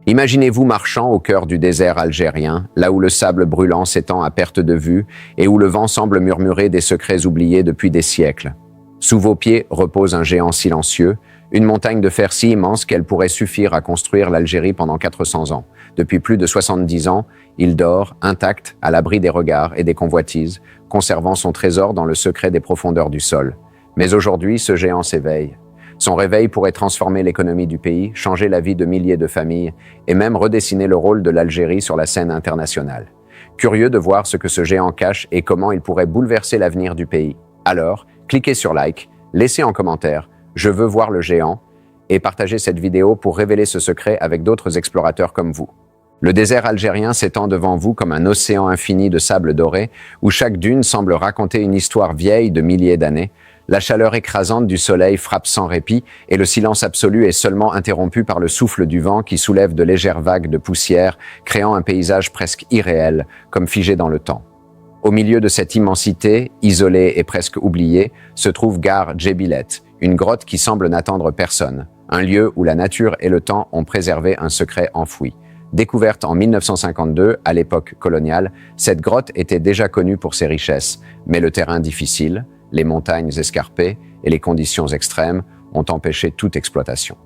Imaginez-vous marchant au cœur du désert algérien, là où le sable brûlant s'étend à perte de vue et où le vent semble murmurer des secrets oubliés depuis des siècles. Sous vos pieds repose un géant silencieux, une montagne de fer si immense qu'elle pourrait suffire à construire l'Algérie pendant 400 ans. Depuis plus de 70 ans, il dort, intact, à l'abri des regards et des convoitises, conservant son trésor dans le secret des profondeurs du sol. Mais aujourd'hui, ce géant s'éveille. Son réveil pourrait transformer l'économie du pays, changer la vie de milliers de familles et même redessiner le rôle de l'Algérie sur la scène internationale. Curieux de voir ce que ce géant cache et comment il pourrait bouleverser l'avenir du pays. Alors, cliquez sur like, laissez en commentaire « Je veux voir le géant » et partagez cette vidéo pour révéler ce secret avec d'autres explorateurs comme vous. Le désert algérien s'étend devant vous comme un océan infini de sable doré où chaque dune semble raconter une histoire vieille de milliers d'années. La chaleur écrasante du soleil frappe sans répit et le silence absolu est seulement interrompu par le souffle du vent qui soulève de légères vagues de poussière, créant un paysage presque irréel, comme figé dans le temps. Au milieu de cette immensité, isolée et presque oubliée, se trouve Gar Djebilet, une grotte qui semble n'attendre personne, un lieu où la nature et le temps ont préservé un secret enfoui. Découverte en 1952, à l'époque coloniale, cette grotte était déjà connue pour ses richesses, mais le terrain difficile, les montagnes escarpées et les conditions extrêmes ont empêché toute exploitation.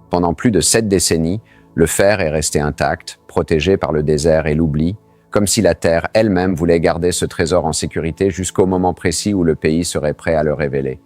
Pendant plus de 7 décennies, le fer est resté intact, protégé par le désert et l'oubli, comme si la terre elle-même voulait garder ce trésor en sécurité jusqu'au moment précis où le pays serait prêt à le révéler.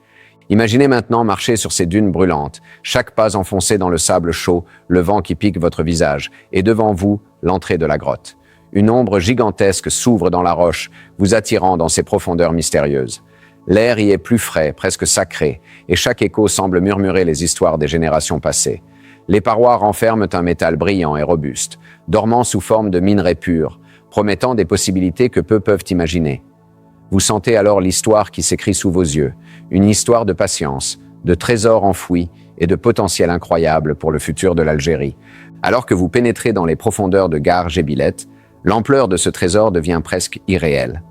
Imaginez maintenant marcher sur ces dunes brûlantes, chaque pas enfoncé dans le sable chaud, le vent qui pique votre visage, et devant vous, l'entrée de la grotte. Une ombre gigantesque s'ouvre dans la roche, vous attirant dans ses profondeurs mystérieuses. L'air y est plus frais, presque sacré, et chaque écho semble murmurer les histoires des générations passées. Les parois renferment un métal brillant et robuste, dormant sous forme de minerais purs, promettant des possibilités que peu peuvent imaginer. Vous sentez alors l'histoire qui s'écrit sous vos yeux, une histoire de patience, de trésors enfouis et de potentiel incroyable pour le futur de l'Algérie. Alors que vous pénétrez dans les profondeurs de Gar Djebilet, l'ampleur de ce trésor devient presque irréelle.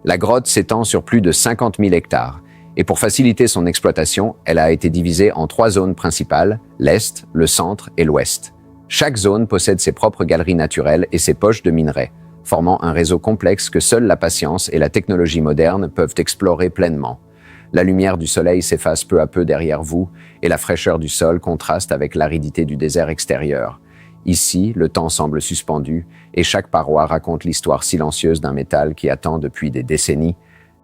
La grotte s'étend sur plus de 50 000 hectares, et pour faciliter son exploitation, elle a été divisée en 3 zones principales, l'Est, le Centre et l'Ouest. Chaque zone possède ses propres galeries naturelles et ses poches de minerais, formant un réseau complexe que seule la patience et la technologie moderne peuvent explorer pleinement. La lumière du soleil s'efface peu à peu derrière vous, et la fraîcheur du sol contraste avec l'aridité du désert extérieur. Ici, le temps semble suspendu et chaque paroi raconte l'histoire silencieuse d'un métal qui attend depuis des décennies.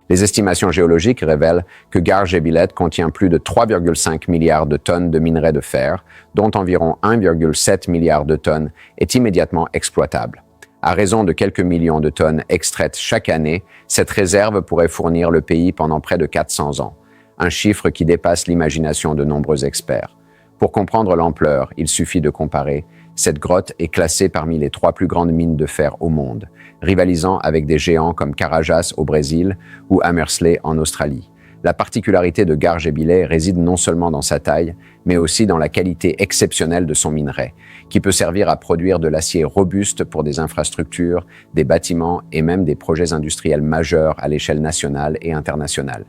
Les estimations géologiques révèlent que Gar Djebilet contient plus de 3,5 milliards de tonnes de minerais de fer, dont environ 1,7 milliard de tonnes est immédiatement exploitable. À raison de quelques millions de tonnes extraites chaque année, cette réserve pourrait fournir le pays pendant près de 400 ans, un chiffre qui dépasse l'imagination de nombreux experts. Pour comprendre l'ampleur, il suffit de comparer. Cette grotte est classée parmi les 3 plus grandes mines de fer au monde, rivalisant avec des géants comme Carajás au Brésil ou Hamersley en Australie. La particularité de Gar Djebilet réside non seulement dans sa taille, mais aussi dans la qualité exceptionnelle de son minerai, qui peut servir à produire de l'acier robuste pour des infrastructures, des bâtiments et même des projets industriels majeurs à l'échelle nationale et internationale.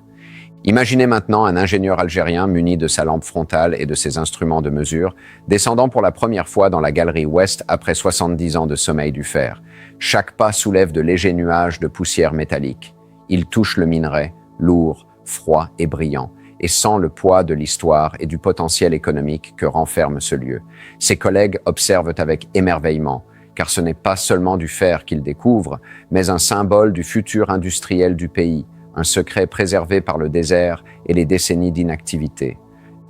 Imaginez maintenant un ingénieur algérien muni de sa lampe frontale et de ses instruments de mesure, descendant pour la première fois dans la galerie ouest après 70 ans de sommeil du fer. Chaque pas soulève de légers nuages de poussière métallique. Il touche le minerai, lourd, froid et brillant, et sent le poids de l'histoire et du potentiel économique que renferme ce lieu. Ses collègues observent avec émerveillement, car ce n'est pas seulement du fer qu'ils découvrent, mais un symbole du futur industriel du pays, un secret préservé par le désert et les décennies d'inactivité.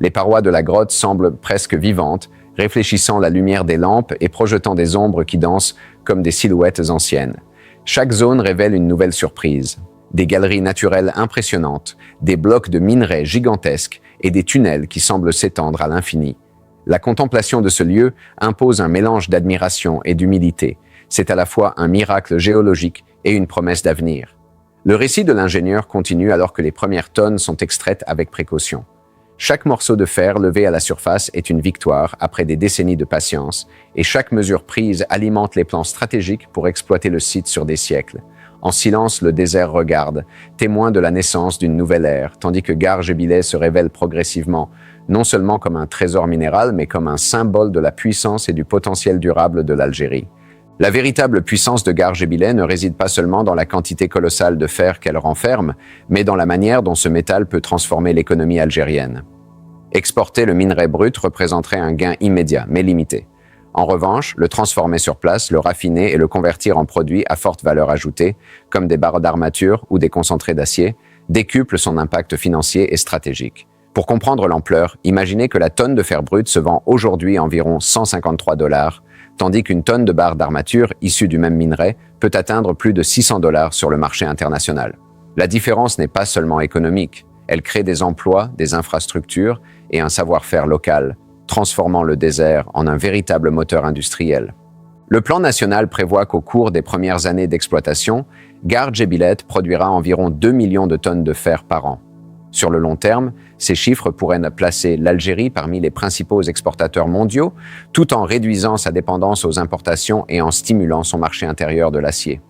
Les parois de la grotte semblent presque vivantes, réfléchissant la lumière des lampes et projetant des ombres qui dansent comme des silhouettes anciennes. Chaque zone révèle une nouvelle surprise. Des galeries naturelles impressionnantes, des blocs de minerais gigantesques et des tunnels qui semblent s'étendre à l'infini. La contemplation de ce lieu impose un mélange d'admiration et d'humilité. C'est à la fois un miracle géologique et une promesse d'avenir. Le récit de l'ingénieur continue alors que les premières tonnes sont extraites avec précaution. Chaque morceau de fer levé à la surface est une victoire après des décennies de patience, et chaque mesure prise alimente les plans stratégiques pour exploiter le site sur des siècles. En silence, le désert regarde, témoin de la naissance d'une nouvelle ère, tandis que Gar Djebilet se révèle progressivement, non seulement comme un trésor minéral, mais comme un symbole de la puissance et du potentiel durable de l'Algérie. La véritable puissance de Gargebile ne réside pas seulement dans la quantité colossale de fer qu'elle renferme, mais dans la manière dont ce métal peut transformer l'économie algérienne. Exporter le minerai brut représenterait un gain immédiat, mais limité. En revanche, le transformer sur place, le raffiner et le convertir en produits à forte valeur ajoutée, comme des barres d'armature ou des concentrés d'acier, décuple son impact financier et stratégique. Pour comprendre l'ampleur, imaginez que la tonne de fer brut se vend aujourd'hui environ 153 $, tandis qu'une tonne de barres d'armature issue du même minerai peut atteindre plus de 600 $ sur le marché international. La différence n'est pas seulement économique, elle crée des emplois, des infrastructures et un savoir-faire local, transformant le désert en un véritable moteur industriel. Le plan national prévoit qu'au cours des premières années d'exploitation, Gargebile produira environ 2 millions de tonnes de fer par an. Sur le long terme, ces chiffres pourraient placer l'Algérie parmi les principaux exportateurs mondiaux, tout en réduisant sa dépendance aux importations et en stimulant son marché intérieur de l'acier.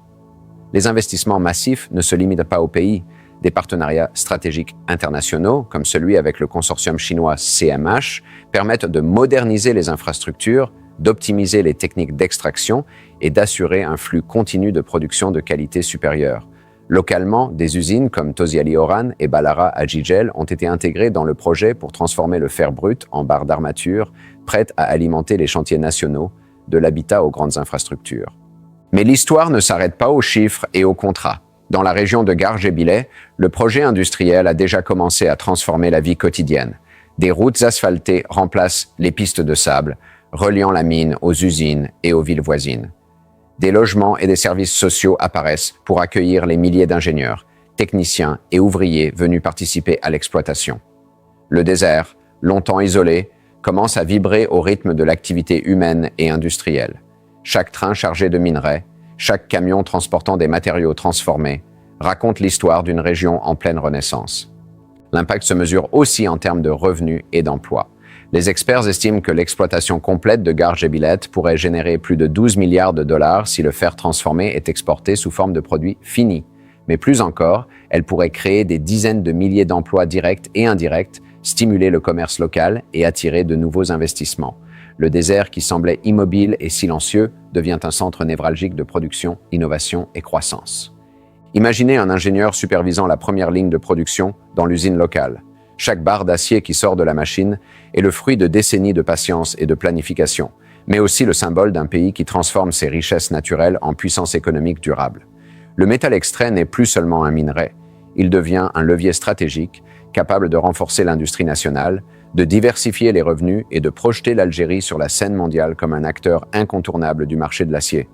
Les investissements massifs ne se limitent pas au pays. Des partenariats stratégiques internationaux, comme celui avec le consortium chinois CMH, permettent de moderniser les infrastructures, d'optimiser les techniques d'extraction et d'assurer un flux continu de production de qualité supérieure. Localement, des usines comme Tosyali Oran et Balara à Jijel ont été intégrées dans le projet pour transformer le fer brut en barres d'armature, prêtes à alimenter les chantiers nationaux, de l'habitat aux grandes infrastructures. Mais l'histoire ne s'arrête pas aux chiffres et aux contrats. Dans la région de Gargebile, le projet industriel a déjà commencé à transformer la vie quotidienne. Des routes asphaltées remplacent les pistes de sable, reliant la mine aux usines et aux villes voisines. Des logements et des services sociaux apparaissent pour accueillir les milliers d'ingénieurs, techniciens et ouvriers venus participer à l'exploitation. Le désert, longtemps isolé, commence à vibrer au rythme de l'activité humaine et industrielle. Chaque train chargé de minerais, chaque camion transportant des matériaux transformés, raconte l'histoire d'une région en pleine renaissance. L'impact se mesure aussi en termes de revenus et d'emplois. Les experts estiment que l'exploitation complète de Gargebile pourrait générer plus de 12 milliards de dollars si le fer transformé est exporté sous forme de produits finis. Mais plus encore, elle pourrait créer des dizaines de milliers d'emplois directs et indirects, stimuler le commerce local et attirer de nouveaux investissements. Le désert qui semblait immobile et silencieux devient un centre névralgique de production, innovation et croissance. Imaginez un ingénieur supervisant la première ligne de production dans l'usine locale. Chaque barre d'acier qui sort de la machine est le fruit de décennies de patience et de planification, mais aussi le symbole d'un pays qui transforme ses richesses naturelles en puissance économique durable. Le métal extrait n'est plus seulement un minerai, il devient un levier stratégique capable de renforcer l'industrie nationale, de diversifier les revenus et de projeter l'Algérie sur la scène mondiale comme un acteur incontournable du marché de l'acier.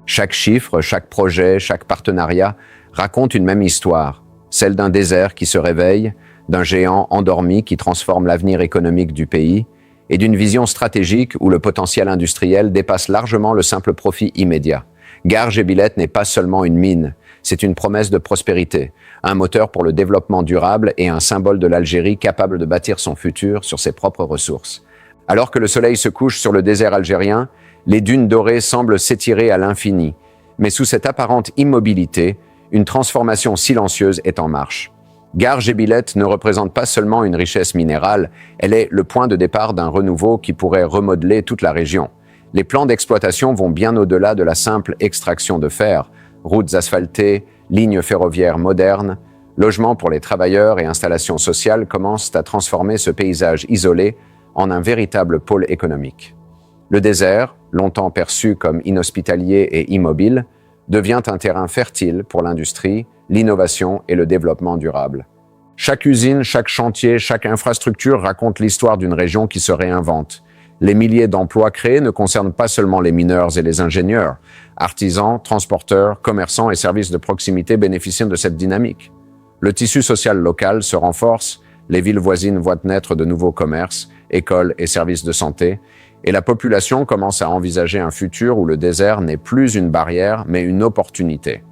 Chaque chiffre, chaque projet, chaque partenariat raconte une même histoire, celle d'un désert qui se réveille, d'un géant endormi qui transforme l'avenir économique du pays, et d'une vision stratégique où le potentiel industriel dépasse largement le simple profit immédiat. Gargebile n'est pas seulement une mine, c'est une promesse de prospérité, un moteur pour le développement durable et un symbole de l'Algérie capable de bâtir son futur sur ses propres ressources. Alors que le soleil se couche sur le désert algérien, les dunes dorées semblent s'étirer à l'infini, mais sous cette apparente immobilité, une transformation silencieuse est en marche. Gargebile ne représente pas seulement une richesse minérale, elle est le point de départ d'un renouveau qui pourrait remodeler toute la région. Les plans d'exploitation vont bien au-delà de la simple extraction de fer. Routes asphaltées, lignes ferroviaires modernes, logements pour les travailleurs et installations sociales commencent à transformer ce paysage isolé en un véritable pôle économique. Le désert, longtemps perçu comme inhospitalier et immobile, devient un terrain fertile pour l'industrie, l'innovation et le développement durable. Chaque usine, chaque chantier, chaque infrastructure raconte l'histoire d'une région qui se réinvente. Les milliers d'emplois créés ne concernent pas seulement les mineurs et les ingénieurs. Artisans, transporteurs, commerçants et services de proximité bénéficient de cette dynamique. Le tissu social local se renforce, les villes voisines voient naître de nouveaux commerces, écoles et services de santé, et la population commence à envisager un futur où le désert n'est plus une barrière, mais une opportunité.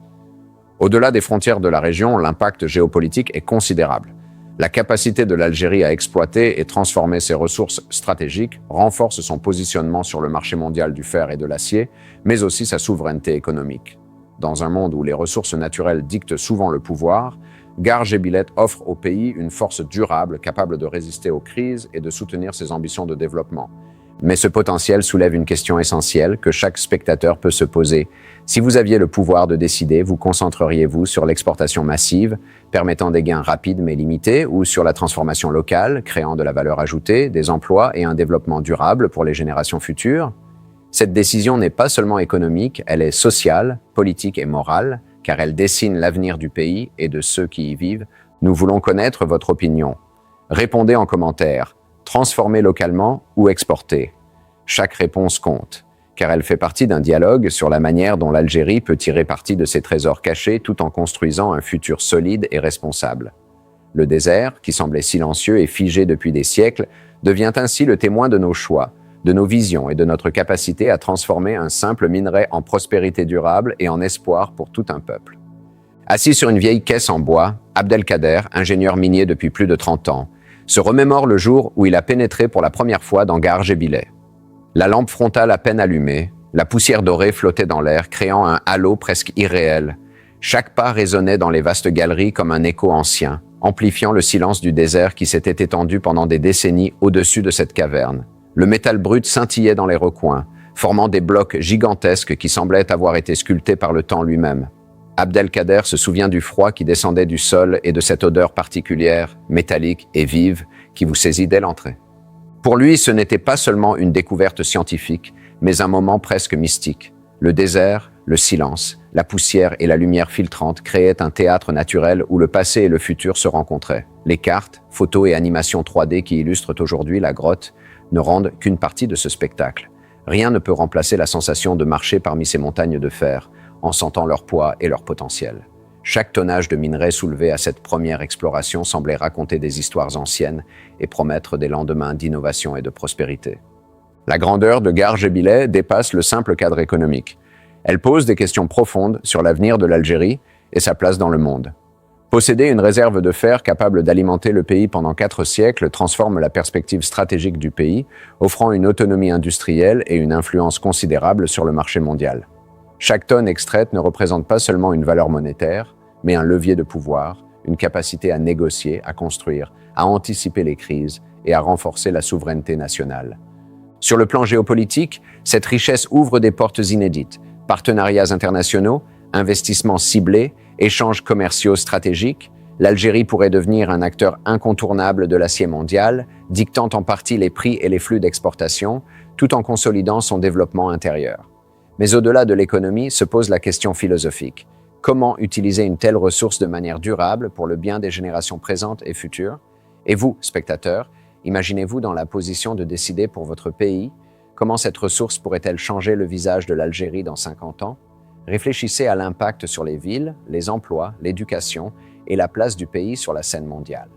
Au-delà des frontières de la région, l'impact géopolitique est considérable. La capacité de l'Algérie à exploiter et transformer ses ressources stratégiques renforce son positionnement sur le marché mondial du fer et de l'acier, mais aussi sa souveraineté économique. Dans un monde où les ressources naturelles dictent souvent le pouvoir, Gare Gébilette offre au pays une force durable capable de résister aux crises et de soutenir ses ambitions de développement. Mais ce potentiel soulève une question essentielle que chaque spectateur peut se poser. Si vous aviez le pouvoir de décider, vous concentreriez-vous sur l'exportation massive, permettant des gains rapides mais limités, ou sur la transformation locale, créant de la valeur ajoutée, des emplois et un développement durable pour les générations futures? Cette décision n'est pas seulement économique, elle est sociale, politique et morale, car elle dessine l'avenir du pays et de ceux qui y vivent. Nous voulons connaître votre opinion. Répondez en commentaire. Transformer localement ou exporter? Chaque réponse compte, car elle fait partie d'un dialogue sur la manière dont l'Algérie peut tirer parti de ses trésors cachés tout en construisant un futur solide et responsable. Le désert, qui semblait silencieux et figé depuis des siècles, devient ainsi le témoin de nos choix, de nos visions et de notre capacité à transformer un simple minerai en prospérité durable et en espoir pour tout un peuple. Assis sur une vieille caisse en bois, Abdelkader, ingénieur minier depuis plus de 30 ans, se remémore le jour où il a pénétré pour la première fois dans Gare Gébilette. La lampe frontale à peine allumée, la poussière dorée flottait dans l'air, créant un halo presque irréel. Chaque pas résonnait dans les vastes galeries comme un écho ancien, amplifiant le silence du désert qui s'était étendu pendant des décennies au-dessus de cette caverne. Le métal brut scintillait dans les recoins, formant des blocs gigantesques qui semblaient avoir été sculptés par le temps lui-même. Abdelkader se souvient du froid qui descendait du sol et de cette odeur particulière, métallique et vive, qui vous saisit dès l'entrée. Pour lui, ce n'était pas seulement une découverte scientifique, mais un moment presque mystique. Le désert, le silence, la poussière et la lumière filtrante créaient un théâtre naturel où le passé et le futur se rencontraient. Les cartes, photos et animations 3D qui illustrent aujourd'hui la grotte ne rendent qu'une partie de ce spectacle. Rien ne peut remplacer la sensation de marcher parmi ces montagnes de fer, en sentant leur poids et leur potentiel. Chaque tonnage de minerais soulevé à cette première exploration semblait raconter des histoires anciennes et promettre des lendemains d'innovation et de prospérité. La grandeur de Gare Gébilette dépasse le simple cadre économique. Elle pose des questions profondes sur l'avenir de l'Algérie et sa place dans le monde. Posséder une réserve de fer capable d'alimenter le pays pendant 4 siècles transforme la perspective stratégique du pays, offrant une autonomie industrielle et une influence considérable sur le marché mondial. Chaque tonne extraite ne représente pas seulement une valeur monétaire, mais un levier de pouvoir, une capacité à négocier, à construire, à anticiper les crises et à renforcer la souveraineté nationale. Sur le plan géopolitique, cette richesse ouvre des portes inédites, partenariats internationaux, investissements ciblés, échanges commerciaux stratégiques. L'Algérie pourrait devenir un acteur incontournable de l'acier mondial, dictant en partie les prix et les flux d'exportation, tout en consolidant son développement intérieur. Mais au-delà de l'économie se pose la question philosophique. Comment utiliser une telle ressource de manière durable pour le bien des générations présentes et futures? Et vous, spectateurs, imaginez-vous dans la position de décider pour votre pays? Comment cette ressource pourrait-elle changer le visage de l'Algérie dans 50 ans? Réfléchissez à l'impact sur les villes, les emplois, l'éducation et la place du pays sur la scène mondiale.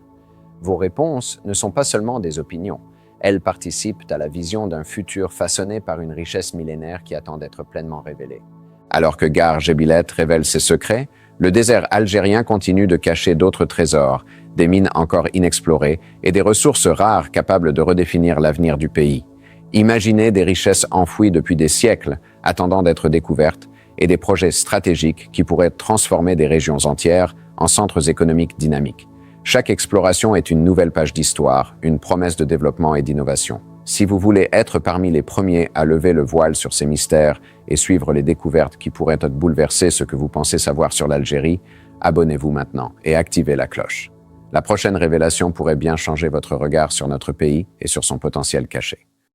Vos réponses ne sont pas seulement des opinions. Elles participent à la vision d'un futur façonné par une richesse millénaire qui attend d'être pleinement révélée. Alors que Gare Gébilette révèle ses secrets, le désert algérien continue de cacher d'autres trésors, des mines encore inexplorées et des ressources rares capables de redéfinir l'avenir du pays. Imaginez des richesses enfouies depuis des siècles, attendant d'être découvertes, et des projets stratégiques qui pourraient transformer des régions entières en centres économiques dynamiques. Chaque exploration est une nouvelle page d'histoire, une promesse de développement et d'innovation. Si vous voulez être parmi les premiers à lever le voile sur ces mystères et suivre les découvertes qui pourraient bouleverser ce que vous pensez savoir sur l'Algérie, abonnez-vous maintenant et activez la cloche. La prochaine révélation pourrait bien changer votre regard sur notre pays et sur son potentiel caché.